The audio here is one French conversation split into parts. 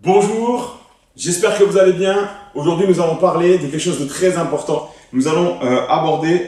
Bonjour, j'espère que vous allez bien. Aujourd'hui, nous allons parler de quelque chose de très important. Nous allons aborder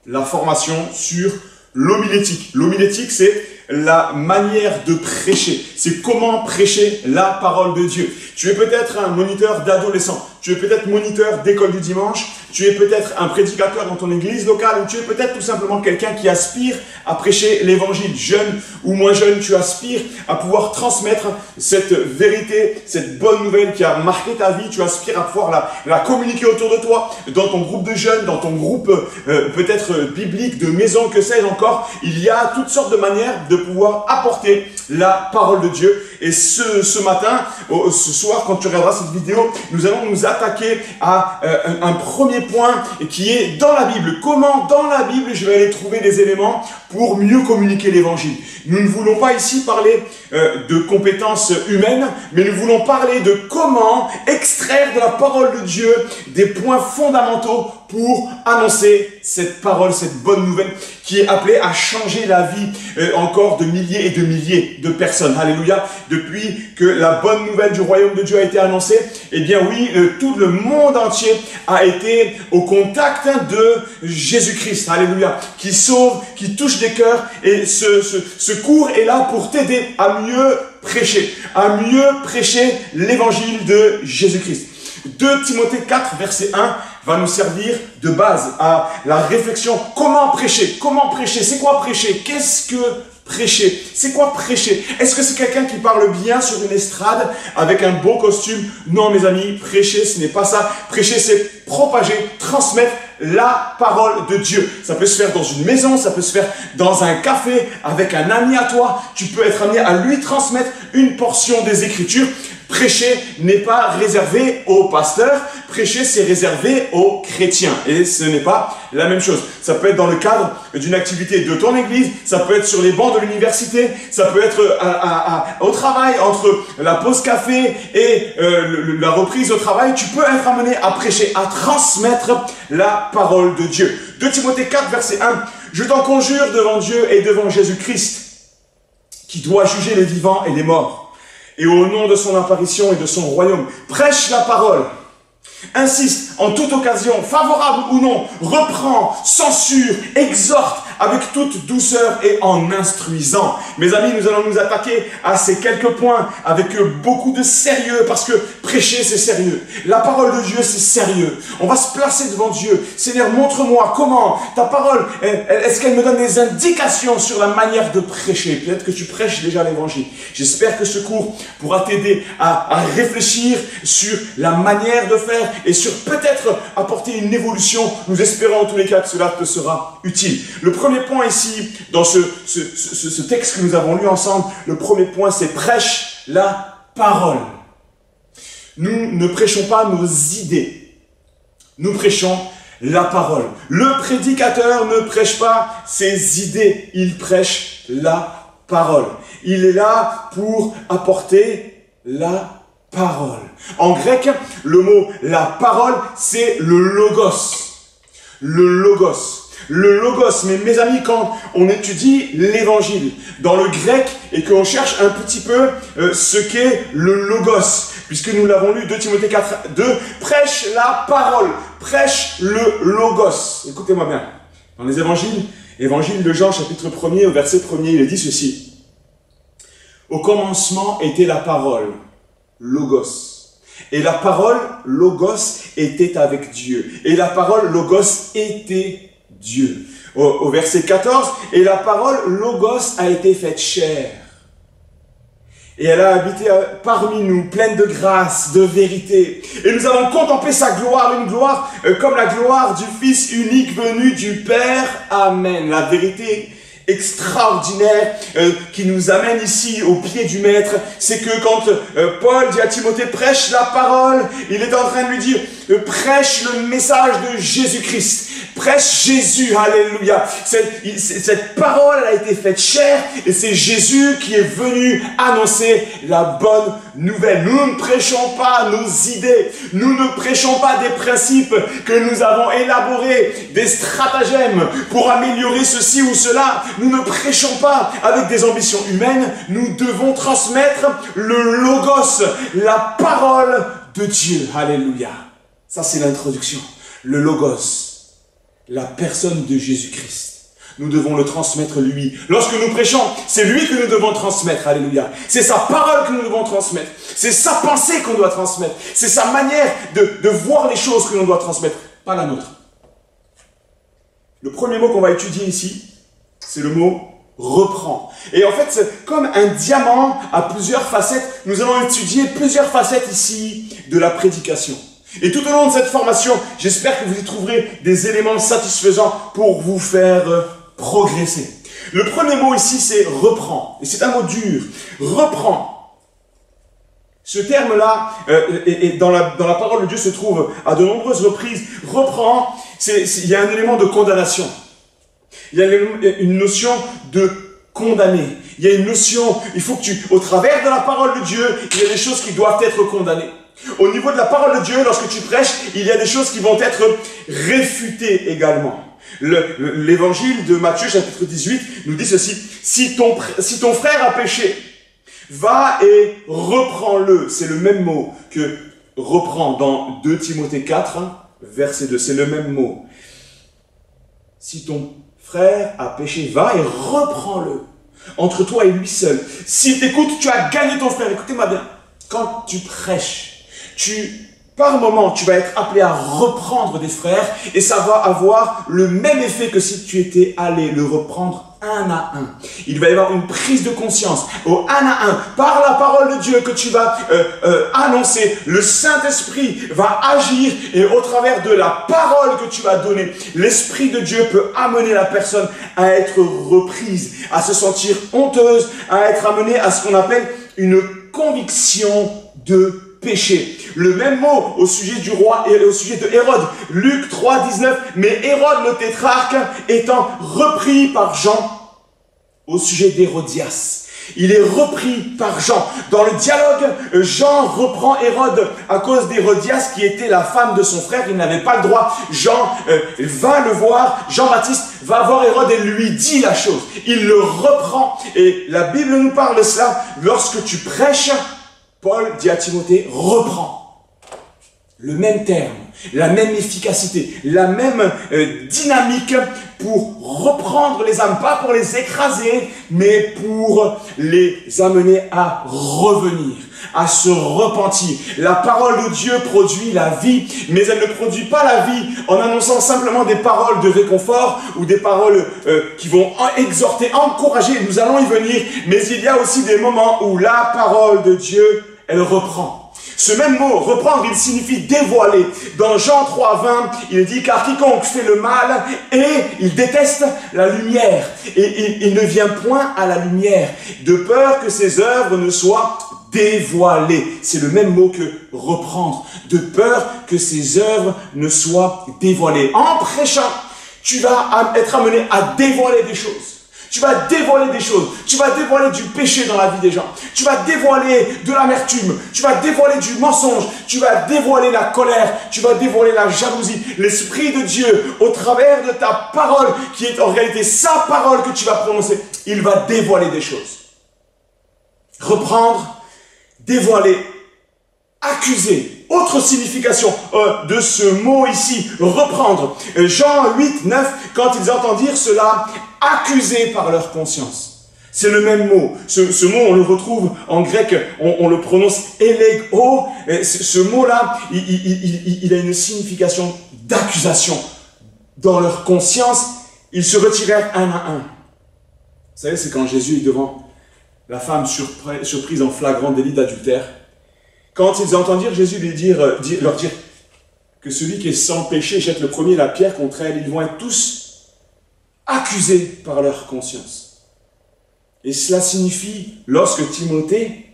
la formation sur l'homilétique. L'homilétique, c'est la manière de prêcher. C'est comment prêcher la parole de Dieu. Tu es peut-être un moniteur d'adolescents. Tu es peut-être moniteur d'école du dimanche. Tu es peut-être un prédicateur dans ton église locale ou tu es peut-être tout simplement quelqu'un qui aspire à prêcher l'évangile. Jeune ou moins jeune, tu aspires à pouvoir transmettre cette vérité, cette bonne nouvelle qui a marqué ta vie. Tu aspires à pouvoir la communiquer autour de toi, dans ton groupe de jeunes, dans ton groupe peut-être biblique, de maison, que sais-je encore. Il y a toutes sortes de manières de pouvoir apporter la parole de Dieu. Et ce matin, ce soir, quand tu regarderas cette vidéo, nous allons nous attaquer à un premier point qui est dans la Bible. Comment dans la Bible je vais aller trouver des éléments pour mieux communiquer l'évangile. Nous ne voulons pas ici parler de compétences humaines, mais nous voulons parler de comment extraire de la parole de Dieu des points fondamentaux pour annoncer cette parole, cette bonne nouvelle qui est appelée à changer la vie encore de milliers et de milliers de personnes. Alléluia. Depuis que la bonne nouvelle du royaume de Dieu a été annoncée, eh bien oui, tout le monde entier a été au contact de Jésus-Christ. Alléluia. Qui sauve, qui touche des cœurs, et ce cours est là pour t'aider à mieux prêcher l'évangile de Jésus-Christ. 2 Timothée 4, verset 1 va nous servir de base à la réflexion. Comment prêcher? Comment prêcher? C'est quoi prêcher? Qu'est-ce que prêcher? C'est quoi prêcher? Est-ce que c'est quelqu'un qui parle bien sur une estrade avec un beau costume? Non, mes amis, prêcher, ce n'est pas ça. Prêcher, c'est propager, transmettre la parole de Dieu. Ça peut se faire dans une maison, ça peut se faire dans un café avec un ami à toi. Tu peux être amené à lui transmettre une portion des Écritures. Prêcher n'est pas réservé aux pasteurs, prêcher c'est réservé aux chrétiens et ce n'est pas la même chose. Ça peut être dans le cadre d'une activité de ton église, ça peut être sur les bancs de l'université, ça peut être au travail, entre la pause café et la reprise au travail. Tu peux être amené à prêcher, à transmettre la parole de Dieu. 2 Timothée 4, verset 1. Je t'en conjure devant Dieu et devant Jésus-Christ, qui doit juger les vivants et les morts. Et au nom de son apparition et de son royaume, prêche la parole. Insiste en toute occasion, favorable ou non, reprend, censure, exhorte avec toute douceur et en instruisant. Mes amis, nous allons nous attaquer à ces quelques points avec beaucoup de sérieux, parce que prêcher c'est sérieux. La parole de Dieu c'est sérieux. On va se placer devant Dieu. Seigneur, montre-moi comment ta parole, est-ce qu'elle me donne des indications sur la manière de prêcher? Peut-être que tu prêches déjà l'évangile. J'espère que ce cours pourra t'aider à réfléchir sur la manière de faire et sur peut-être apporter une évolution. Nous espérons en tous les cas que cela te sera utile. Le premier point ici, dans ce texte que nous avons lu ensemble, le premier point c'est prêche la parole. Nous ne prêchons pas nos idées, nous prêchons la parole. Le prédicateur ne prêche pas ses idées, il prêche la parole. Il est là pour apporter la parole. En grec, le mot la parole, c'est le logos. Le logos. Le logos, mais mes amis, quand on étudie l'évangile dans le grec et qu'on cherche un petit peu ce qu'est le logos, puisque nous l'avons lu, 2 Timothée 4, 2, prêche la parole, prêche le logos. Écoutez-moi bien, dans les évangiles, évangile de Jean, chapitre 1er, au verset 1er, il est dit ceci. Au commencement était la parole, logos. Et la parole, logos, était avec Dieu. Et la parole, logos, était Dieu. Au verset 14, et la parole logos a été faite chair. Et elle a habité parmi nous, pleine de grâce, de vérité. Et nous avons contemplé sa gloire, une gloire comme la gloire du Fils unique venu du Père. Amen. La vérité extraordinaire qui nous amène ici au pied du Maître, c'est que quand Paul dit à Timothée prêche la parole, il est en train de lui dire prêche le message de Jésus-Christ. Prêche Jésus, alléluia. Cette parole a été faite chair et c'est Jésus qui est venu annoncer la bonne nouvelle. Nous ne prêchons pas nos idées, nous ne prêchons pas des principes que nous avons élaborés, des stratagèmes pour améliorer ceci ou cela. Nous ne prêchons pas avec des ambitions humaines, nous devons transmettre le logos, la parole de Dieu. Alléluia. Ça c'est l'introduction. Le logos, la personne de Jésus-Christ. Nous devons le transmettre lui. Lorsque nous prêchons, c'est lui que nous devons transmettre. Alléluia. C'est sa parole que nous devons transmettre. C'est sa pensée qu'on doit transmettre. C'est sa manière de voir les choses que l'on doit transmettre, pas la nôtre. Le premier mot qu'on va étudier ici, c'est le mot reprend. Et en fait, c'est comme un diamant à plusieurs facettes. Nous allons étudier plusieurs facettes ici de la prédication. Et tout au long de cette formation, j'espère que vous y trouverez des éléments satisfaisants pour vous faire progresser. Le premier mot ici, c'est reprend. Et c'est un mot dur. Reprend. Ce terme-là, dans la parole de Dieu se trouve à de nombreuses reprises. Reprend, il y a un élément de condamnation. Il y a une notion de condamner. Il y a une notion, il faut que au travers de la parole de Dieu, il y a des choses qui doivent être condamnées. Au niveau de la parole de Dieu, lorsque tu prêches, il y a des choses qui vont être réfutées également. L'évangile de Matthieu, chapitre 18, nous dit ceci. Si ton frère a péché, va et reprends-le. C'est le même mot que reprend dans 2 Timothée 4, verset 2. C'est le même mot. Si ton frère a péché, va et reprends-le. Entre toi et lui seul. S'il t'écoute, tu as gagné ton frère. Écoutez-moi bien. Quand tu prêches, par moment, tu vas être appelé à reprendre des frères et ça va avoir le même effet que si tu étais allé le reprendre un à un. Il va y avoir une prise de conscience au un à un par la parole de Dieu que tu vas annoncer. Le Saint-Esprit va agir et au travers de la parole que tu vas donner, l'Esprit de Dieu peut amener la personne à être reprise, à se sentir honteuse, à être amenée à ce qu'on appelle une conviction de péché. Le même mot au sujet du roi et au sujet de Hérode. Luc 3, 19. Mais Hérode le tétrarque étant repris par Jean au sujet d'Hérodias. Il est repris par Jean. Dans le dialogue, Jean reprend Hérode à cause d'Hérodias qui était la femme de son frère. Il n'avait pas le droit. Jean va le voir. Jean-Baptiste va voir Hérode et lui dit la chose. Il le reprend. Et la Bible nous parle de cela. Lorsque tu prêches, Paul dit à Timothée, reprends. Le même terme, la même efficacité, la même dynamique pour reprendre les âmes, pas pour les écraser, mais pour les amener à revenir, à se repentir. La parole de Dieu produit la vie, mais elle ne produit pas la vie en annonçant simplement des paroles de réconfort ou des paroles qui vont exhorter, encourager. Nous allons y venir, mais il y a aussi des moments où la parole de Dieu, elle reprend. Ce même mot, reprendre, il signifie dévoiler. Dans Jean 3, 20, il dit, car quiconque fait le mal et il déteste la lumière. Et il ne vient point à la lumière, de peur que ses œuvres ne soient dévoilées. C'est le même mot que reprendre. De peur que ses œuvres ne soient dévoilées. En prêchant, tu vas être amené à dévoiler des choses. Tu vas dévoiler des choses. Tu vas dévoiler du péché dans la vie des gens. Tu vas dévoiler de l'amertume. Tu vas dévoiler du mensonge. Tu vas dévoiler la colère. Tu vas dévoiler la jalousie. L'Esprit de Dieu, au travers de ta parole, qui est en réalité sa parole que tu vas prononcer, il va dévoiler des choses. Reprendre, dévoiler, accuser. Autre signification de ce mot ici, reprendre. Jean 8, 9, quand ils entendirent cela, accusés par leur conscience. C'est le même mot. Ce mot, on le retrouve en grec, on le prononce élego. Ce mot-là, il a une signification d'accusation. Dans leur conscience, ils se retirèrent un à un. Vous savez, c'est quand Jésus est devant la femme surprise en flagrant délit d'adultère. Quand ils entendirent Jésus leur dire que celui qui est sans péché jette le premier la pierre contre elle, ils vont être tous accusés par leur conscience. Et cela signifie, lorsque Timothée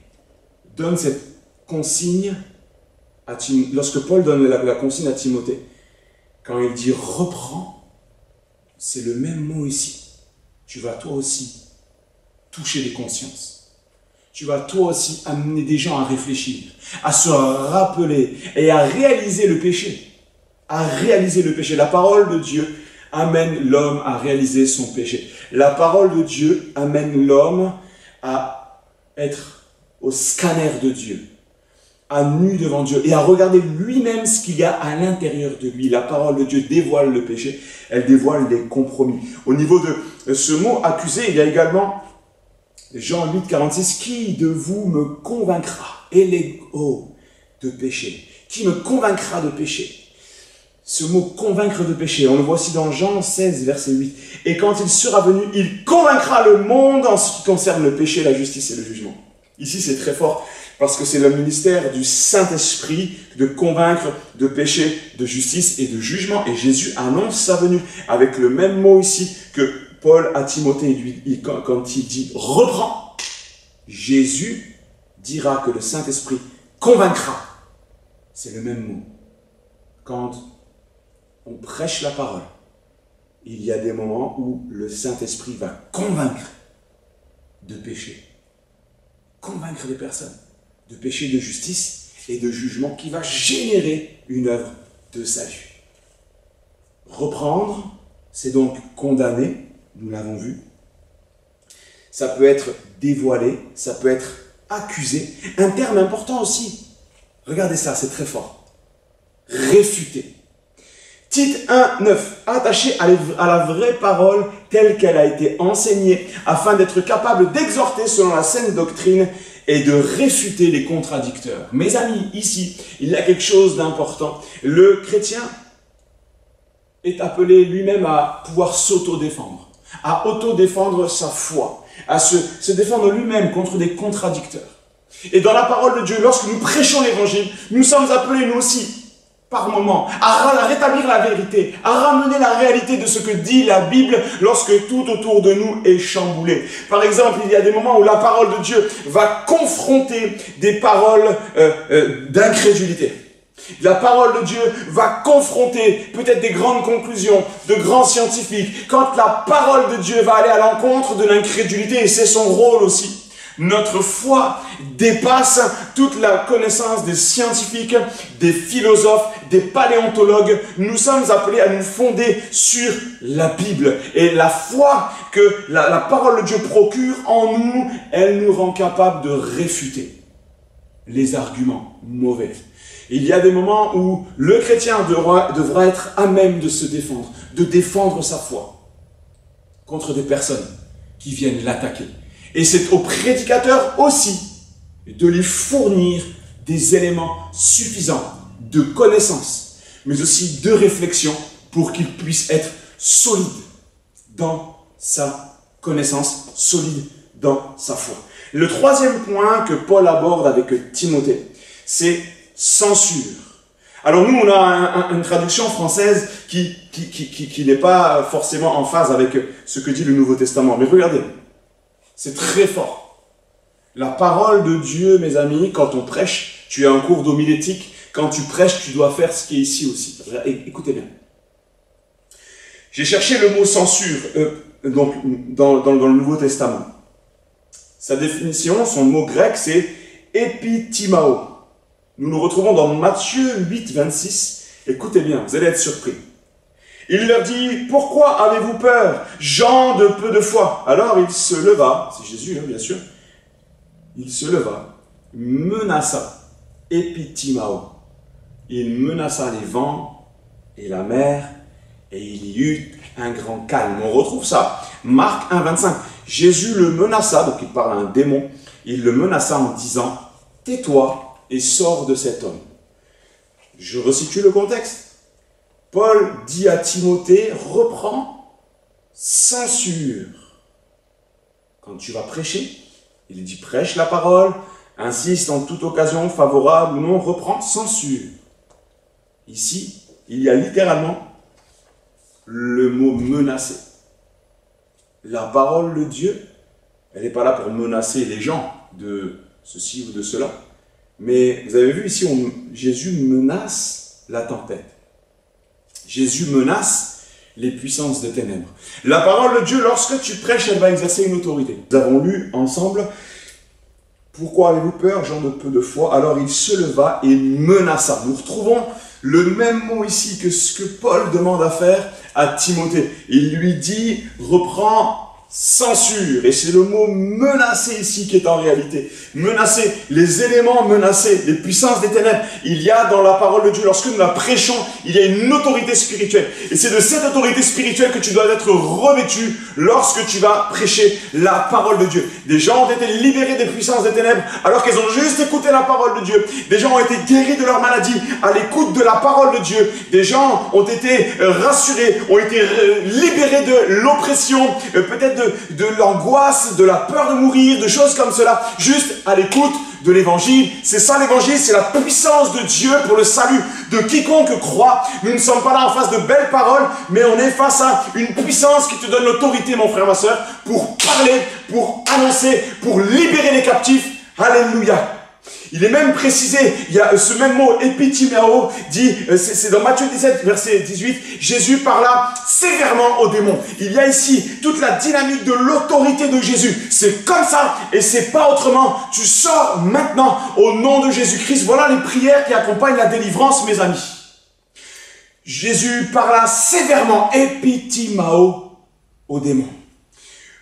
donne cette consigne, lorsque Paul donne la consigne à Timothée, quand il dit « reprends », c'est le même mot ici. Tu vas toi aussi toucher les consciences. Tu vas toi aussi amener des gens à réfléchir, à se rappeler et à réaliser le péché. À réaliser le péché. La parole de Dieu amène l'homme à réaliser son péché. La parole de Dieu amène l'homme à être au scanner de Dieu, à nu devant Dieu et à regarder lui-même ce qu'il y a à l'intérieur de lui. La parole de Dieu dévoile le péché, elle dévoile les compromis. Au niveau de ce mot accusé, il y a également Jean 8, 46, qui de vous me convaincra, élego, de péché? Qui me convaincra de péché? Ce mot convaincre de péché, on le voit aussi dans Jean 16, verset 8. Et quand il sera venu, il convaincra le monde en ce qui concerne le péché, la justice et le jugement. Ici, c'est très fort parce que c'est le ministère du Saint-Esprit de convaincre de péché, de justice et de jugement. Et Jésus annonce sa venue avec le même mot ici que Paul à Timothée, quand il dit « reprends », Jésus dira que le Saint-Esprit convaincra. C'est le même mot. Quand on prêche la parole, il y a des moments où le Saint-Esprit va convaincre de péché, convaincre les personnes de péché, de justice et de jugement qui va générer une œuvre de salut. Reprendre, c'est donc condamner, nous l'avons vu. Ça peut être dévoilé, ça peut être accusé. Un terme important aussi, regardez ça, c'est très fort. Réfuter. Tite 1, 9. Attaché à la vraie parole telle qu'elle a été enseignée, afin d'être capable d'exhorter selon la saine doctrine et de réfuter les contradicteurs. Mes amis, ici, il y a quelque chose d'important. Le chrétien est appelé lui-même à pouvoir s'auto-défendre, à auto-défendre sa foi, à se défendre lui-même contre des contradicteurs. Et dans la parole de Dieu, lorsque nous prêchons l'évangile, nous sommes appelés nous aussi, par moment, à rétablir la vérité, à ramener la réalité de ce que dit la Bible lorsque tout autour de nous est chamboulé. Par exemple, il y a des moments où la parole de Dieu va confronter des paroles d'incrédulité. La parole de Dieu va confronter peut-être des grandes conclusions de grands scientifiques. Quand la parole de Dieu va aller à l'encontre de l'incrédulité, et c'est son rôle aussi. Notre foi dépasse toute la connaissance des scientifiques, des philosophes, des paléontologues. Nous sommes appelés à nous fonder sur la Bible. Et la foi que la parole de Dieu procure en nous, elle nous rend capables de réfuter les arguments mauvais. Il y a des moments où le chrétien devra être à même de se défendre, de défendre sa foi contre des personnes qui viennent l'attaquer. Et c'est au prédicateur aussi de lui fournir des éléments suffisants de connaissance, mais aussi de réflexion pour qu'il puisse être solide dans sa connaissance, solide dans sa foi. Le troisième point que Paul aborde avec Timothée, c'est censure. Alors nous, on a une traduction française qui n'est pas forcément en phase avec ce que dit le Nouveau Testament. Mais regardez, c'est très fort. La parole de Dieu, mes amis, quand on prêche, tu as un cours d'homilétique, quand tu prêches, tu dois faire ce qui est ici aussi. Écoutez bien. J'ai cherché le mot censure donc, dans le Nouveau Testament. Sa définition, son mot grec, c'est epitimao. Nous nous retrouvons dans Matthieu 8, 26. Écoutez bien, vous allez être surpris. Il leur dit, pourquoi avez-vous peur, gens de peu de foi? Alors il se leva, c'est Jésus, hein, bien sûr, il se leva, menaça, epitimao. Il menaça les vents et la mer, et il y eut un grand calme. On retrouve ça, Marc 1, 25. Jésus le menaça, donc il parle à un démon, il le menaça en disant, tais-toi et sors de cet homme. Je resitue le contexte. Paul dit à Timothée, reprends, censure. Quand tu vas prêcher, il dit prêche la parole, insiste en toute occasion, favorable ou non, reprends, censure. Ici, il y a littéralement le mot menacer. La parole de Dieu, elle n'est pas là pour menacer les gens de ceci ou de cela. Mais vous avez vu ici, Jésus menace la tempête. Jésus menace les puissances des ténèbres. La parole de Dieu, lorsque tu prêches, elle va exercer une autorité. Nous avons lu ensemble, pourquoi avez-vous peur, gens de peu de foi? Alors il se leva et menaça. Nous retrouvons le même mot ici que ce que Paul demande à faire à Timothée. Il lui dit, reprends, censure. Et c'est le mot menacer ici qui est en réalité. Menacer, les éléments menacés, les puissances des ténèbres. Il y a dans la parole de Dieu, lorsque nous la prêchons, il y a une autorité spirituelle. Et c'est de cette autorité spirituelle que tu dois être revêtu lorsque tu vas prêcher la parole de Dieu. Des gens ont été libérés des puissances des ténèbres alors qu'ils ont juste écouté la parole de Dieu. Des gens ont été guéris de leur maladie à l'écoute de la parole de Dieu. Des gens ont été rassurés, ont été libérés de l'oppression, peut-être de l'angoisse, de la peur de mourir, de choses comme cela, juste à l'écoute de l'évangile. C'est ça l'évangile, c'est la puissance de Dieu pour le salut de quiconque croit. Nous ne sommes pas là en face de belles paroles, mais on est face à une puissance qui te donne l'autorité, mon frère, ma soeur, pour parler, pour annoncer, pour libérer les captifs. Alléluia. Il est même précisé, il y a ce même mot, épitimao, dit, c'est dans Matthieu 17, verset 18, Jésus parla sévèrement aux démons. Il y a ici toute la dynamique de l'autorité de Jésus. C'est comme ça et c'est pas autrement. Tu sors maintenant au nom de Jésus-Christ. Voilà les prières qui accompagnent la délivrance, mes amis. Jésus parla sévèrement, épitimao, aux démons.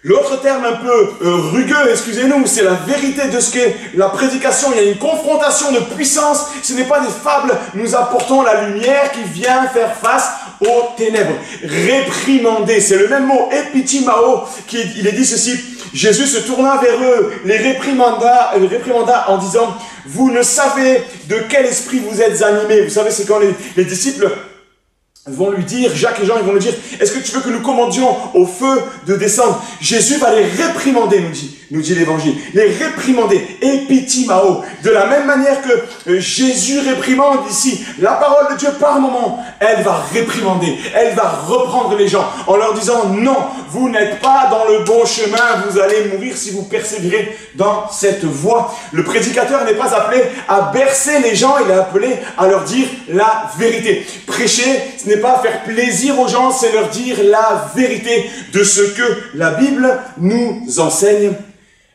L'autre terme un peu rugueux, excusez-nous, c'est la vérité de ce qu'est la prédication. Il y a une confrontation de puissance. Ce n'est pas des fables. Nous apportons la lumière qui vient faire face aux ténèbres. Réprimander, c'est le même mot, épitimao, il est dit ceci. Jésus se tourna vers eux, les réprimanda en disant, vous ne savez de quel esprit vous êtes animés. Vous savez, c'est quand les disciples vont lui dire, Jacques et Jean, ils vont lui dire, est-ce que tu veux que nous commandions au feu de descendre? Jésus va les réprimander, nous dit l'évangile. Les réprimander, épitimao. De la même manière que Jésus réprimande ici, la parole de Dieu par moment, elle va réprimander, elle va reprendre les gens en leur disant, non, vous n'êtes pas dans le bon chemin, vous allez mourir si vous persévérez dans cette voie. Le prédicateur n'est pas appelé à bercer les gens, il est appelé à leur dire la vérité. Prêcher, ce n'est pas faire plaisir aux gens, c'est leur dire la vérité de ce que la Bible nous enseigne.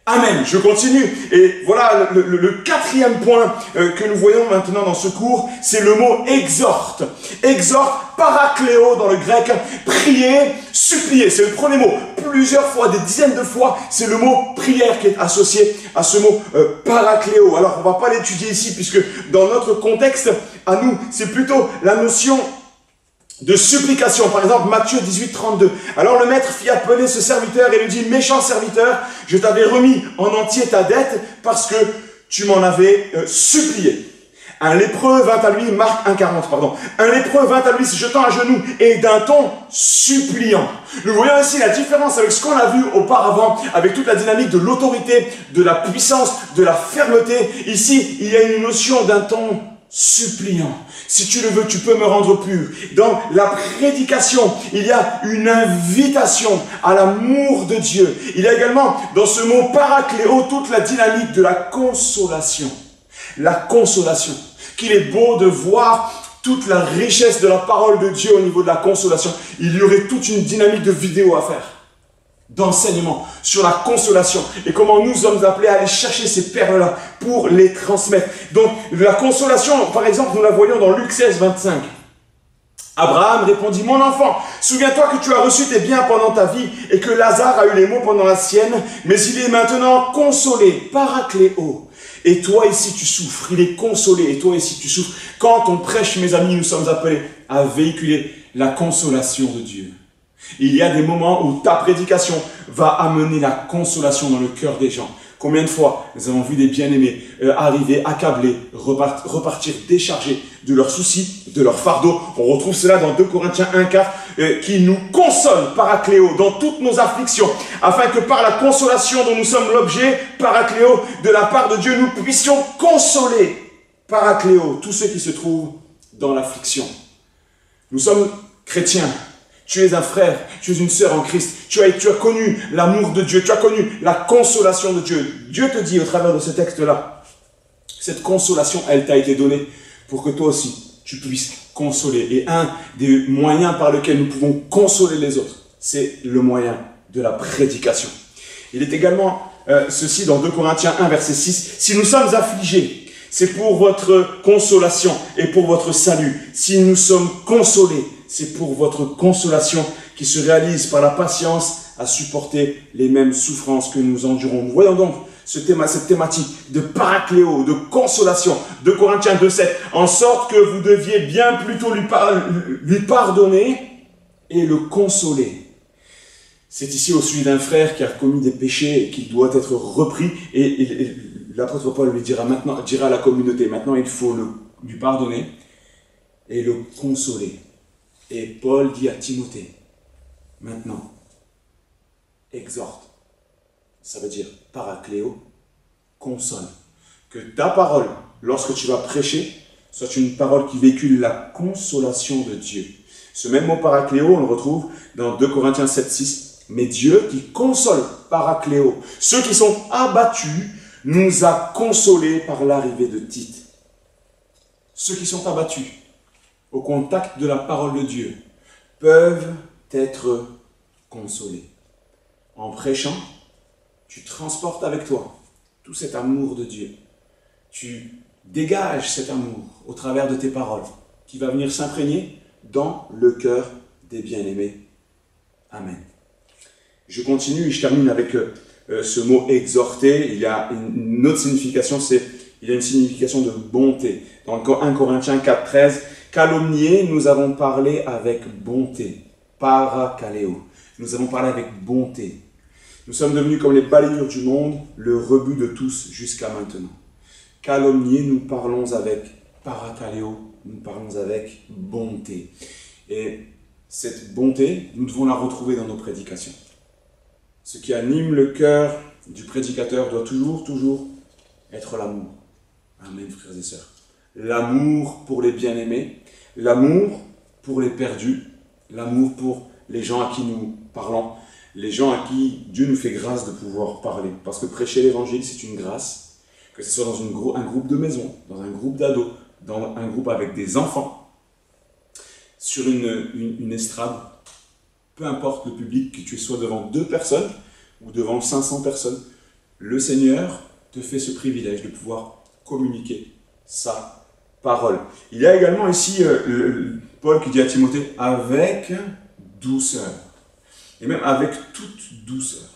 Amen. Je continue. Et voilà le quatrième point que nous voyons maintenant dans ce cours, c'est le mot exhorte. Exhorte, parakléo dans le grec, prier, supplier. C'est le premier mot. Plusieurs fois, des dizaines de fois, c'est le mot prière qui est associé à ce mot parakléo. Alors, on ne va pas l'étudier ici puisque dans notre contexte, à nous, c'est plutôt la notion de supplication. Par exemple, Matthieu 18, 32. Alors le maître fit appeler ce serviteur et lui dit, méchant serviteur, je t'avais remis en entier ta dette parce que tu m'en avais supplié. Un lépreux vint à lui, Marc 1,40, pardon. Un lépreux vint à lui se jetant à genoux et d'un ton suppliant. Nous voyons ici la différence avec ce qu'on a vu auparavant, avec toute la dynamique de l'autorité, de la puissance, de la fermeté. Ici, il y a une notion d'un ton suppliant. Si tu le veux, tu peux me rendre pur. Dans la prédication, il y a une invitation à l'amour de Dieu. Il y a également, dans ce mot parakléo, toute la dynamique de la consolation. La consolation. Qu'il est beau de voir toute la richesse de la parole de Dieu au niveau de la consolation. Il y aurait toute une dynamique de vidéo à faire, d'enseignement sur la consolation et comment nous sommes appelés à aller chercher ces perles-là pour les transmettre. Donc, la consolation, par exemple, nous la voyons dans Luc 16, 25. Abraham répondit, mon enfant, souviens-toi que tu as reçu tes biens pendant ta vie et que Lazare a eu les maux pendant la sienne, mais il est maintenant consolé, parakléo. Et toi ici tu souffres, il est consolé, et toi ici tu souffres. Quand on prêche, mes amis, nous sommes appelés à véhiculer la consolation de Dieu. Il y a des moments où ta prédication va amener la consolation dans le cœur des gens. Combien de fois nous avons vu des bien-aimés arriver accablés, repartir déchargés de leurs soucis, de leurs fardeaux. On retrouve cela dans 2 Corinthiens 1,4 qui nous console, parakléo, dans toutes nos afflictions, afin que par la consolation dont nous sommes l'objet, parakléo, de la part de Dieu, nous puissions consoler, parakléo, tous ceux qui se trouvent dans l'affliction. Nous sommes chrétiens. Tu es un frère, tu es une sœur en Christ, tu as connu l'amour de Dieu, tu as connu la consolation de Dieu. Dieu te dit au travers de ce texte-là, cette consolation, elle t'a été donnée pour que toi aussi, tu puisses consoler. Et un des moyens par lesquels nous pouvons consoler les autres, c'est le moyen de la prédication. Il est également ceci dans 2 Corinthiens 1, verset 6. Si nous sommes affligés, c'est pour votre consolation et pour votre salut. Si nous sommes consolés, c'est pour votre consolation qui se réalise par la patience à supporter les mêmes souffrances que nous endurons. Nous voyons donc cette thématique de paracléo, de consolation, de Corinthiens 2,7, en sorte que vous deviez bien plutôt lui pardonner et le consoler. C'est ici au sujet d'un frère qui a commis des péchés et qui doit être repris. Et l'apôtre Paul lui dira à la communauté, maintenant il faut lui pardonner et le consoler. Et Paul dit à Timothée, maintenant, exhorte. Ça veut dire paracléo, console. Que ta parole, lorsque tu vas prêcher, soit une parole qui véhicule la consolation de Dieu. Ce même mot paracléo, on le retrouve dans 2 Corinthiens 7, 6. Mais Dieu qui console, paracléo, ceux qui sont abattus, nous a consolés par l'arrivée de Tite. Ceux qui sont abattus au contact de la parole de Dieu peuvent être consolés. En prêchant, tu transportes avec toi tout cet amour de Dieu. Tu dégages cet amour au travers de tes paroles qui va venir s'imprégner dans le cœur des bien-aimés. Amen. Je continue et je termine avec ce mot exhorter. Il y a une autre signification, il y a une signification de bonté. Dans 1 Corinthiens 4, 13, calomnier, nous avons parlé avec bonté. Parakaleo. Nous avons parlé avec bonté. Nous sommes devenus comme les balayures du monde, le rebut de tous jusqu'à maintenant. Calomnier, nous parlons avec parakaleo, nous parlons avec bonté. Et cette bonté, nous devons la retrouver dans nos prédications. Ce qui anime le cœur du prédicateur doit toujours être l'amour. Amen, frères et sœurs. L'amour pour les bien-aimés, l'amour pour les perdus, l'amour pour les gens à qui nous parlons, les gens à qui Dieu nous fait grâce de pouvoir parler. Parce que prêcher l'évangile, c'est une grâce, que ce soit dans un groupe de maison, dans un groupe d'ados, dans un groupe avec des enfants, sur une estrade, peu importe le public, que tu sois devant 2 personnes ou devant 500 personnes, le Seigneur te fait ce privilège de pouvoir communiquer sa parole. Il y a également ici Paul qui dit à Timothée, avec douceur, et même avec toute douceur.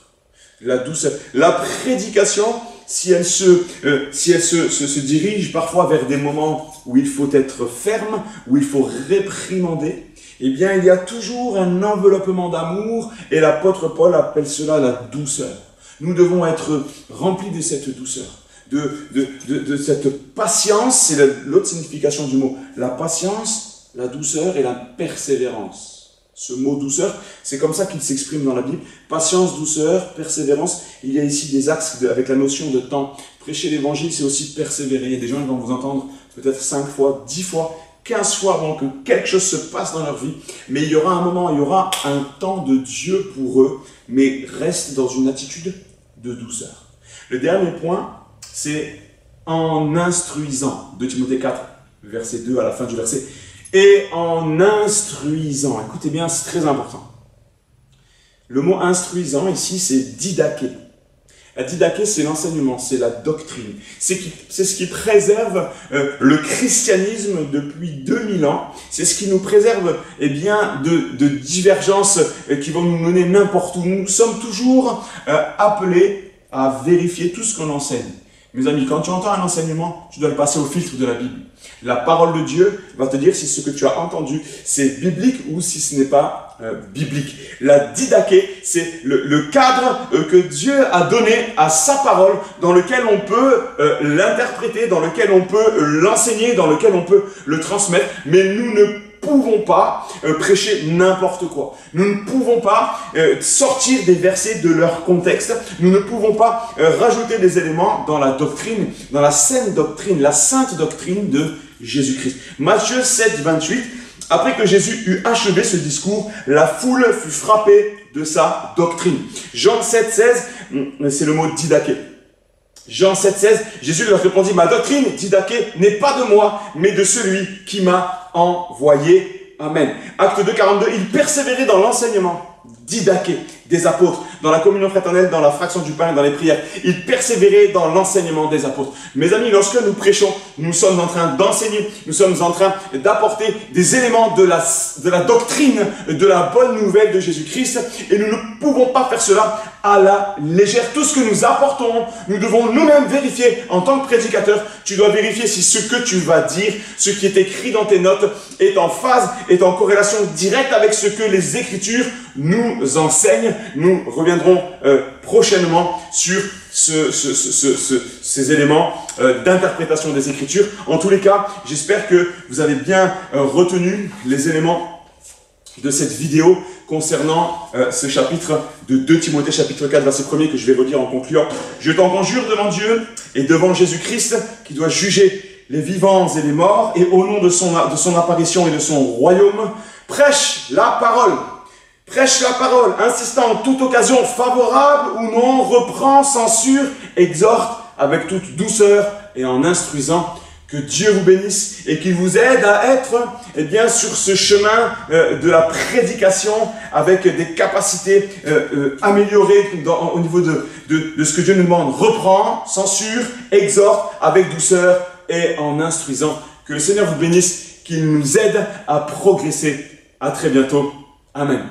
La douceur. La prédication, si elle se dirige parfois vers des moments où il faut être ferme, où il faut réprimander, eh bien, il y a toujours un enveloppement d'amour, et l'apôtre Paul appelle cela la douceur. Nous devons être remplis de cette douceur, de cette patience, c'est l'autre signification du mot, la patience, la douceur et la persévérance. Ce mot douceur, c'est comme ça qu'il s'exprime dans la Bible. Patience, douceur, persévérance. Il y a ici des axes avec la notion de temps. Prêcher l'évangile, c'est aussi persévérer. Il y a des gens qui vont vous entendre peut-être 5 fois, 10 fois, 15 fois avant que quelque chose se passe dans leur vie. Mais il y aura un moment, il y aura un temps de Dieu pour eux, mais reste dans une attitude de douceur. Le dernier point, c'est en instruisant. 2 Timothée 4, verset 2, à la fin du verset. Et en instruisant. Écoutez bien, c'est très important. Le mot instruisant ici, c'est didaké. La didaké, c'est l'enseignement, c'est la doctrine. C'est ce qui préserve le christianisme depuis 2000 ans. C'est ce qui nous préserve de divergences qui vont nous mener n'importe où. Nous sommes toujours appelés à vérifier tout ce qu'on enseigne. Mes amis, quand tu entends un enseignement, tu dois le passer au filtre de la Bible. La parole de Dieu va te dire si ce que tu as entendu, c'est biblique ou si ce n'est pas biblique. La didaké, c'est le cadre que Dieu a donné à sa parole, dans lequel on peut l'interpréter, dans lequel on peut l'enseigner, dans lequel on peut le transmettre. Mais nous ne pouvons pas prêcher n'importe quoi. Nous ne pouvons pas sortir des versets de leur contexte. Nous ne pouvons pas rajouter des éléments dans la doctrine, dans la sainte doctrine, la sainte doctrine de Jésus-Christ. Matthieu 7, 28, après que Jésus eut achevé ce discours, la foule fut frappée de sa doctrine. Jean 7, 16, c'est le mot didaké. Jean 7,16, Jésus leur répondit, ma doctrine, dit Zaché, n'est pas de moi, mais de celui qui m'a envoyé. Amen. Acte 2,42, il persévérait dans l'enseignement, dit Zaché, des apôtres, dans la communion fraternelle, dans la fraction du pain, dans les prières. Il persévérait dans l'enseignement des apôtres. Mes amis, lorsque nous prêchons, nous sommes en train d'enseigner, nous sommes en train d'apporter des éléments de la doctrine, de la bonne nouvelle de Jésus-Christ, et nous ne pouvons pas faire cela à la légère. Tout ce que nous apportons, nous devons nous-mêmes vérifier. En tant que prédicateur, tu dois vérifier si ce que tu vas dire, ce qui est écrit dans tes notes, est en phase, est en corrélation directe avec ce que les Écritures nous enseignent. Nous reviendrons prochainement sur ces éléments d'interprétation des Écritures. En tous les cas, j'espère que vous avez bien retenu les éléments de cette vidéo concernant ce chapitre de 2 Timothée, chapitre 4, verset 1er, que je vais relire en concluant. Je t'en conjure devant Dieu et devant Jésus-Christ, qui doit juger les vivants et les morts, et au nom de son apparition et de son royaume, prêche la parole. Prêche la parole, insistant en toute occasion, favorable ou non, reprend, censure, exhorte avec toute douceur et en instruisant. Que Dieu vous bénisse et qu'il vous aide à être sur ce chemin de la prédication avec des capacités améliorées au niveau de ce que Dieu nous demande. Reprend, censure, exhorte avec douceur et en instruisant. Que le Seigneur vous bénisse, qu'il nous aide à progresser. À très bientôt. Amen.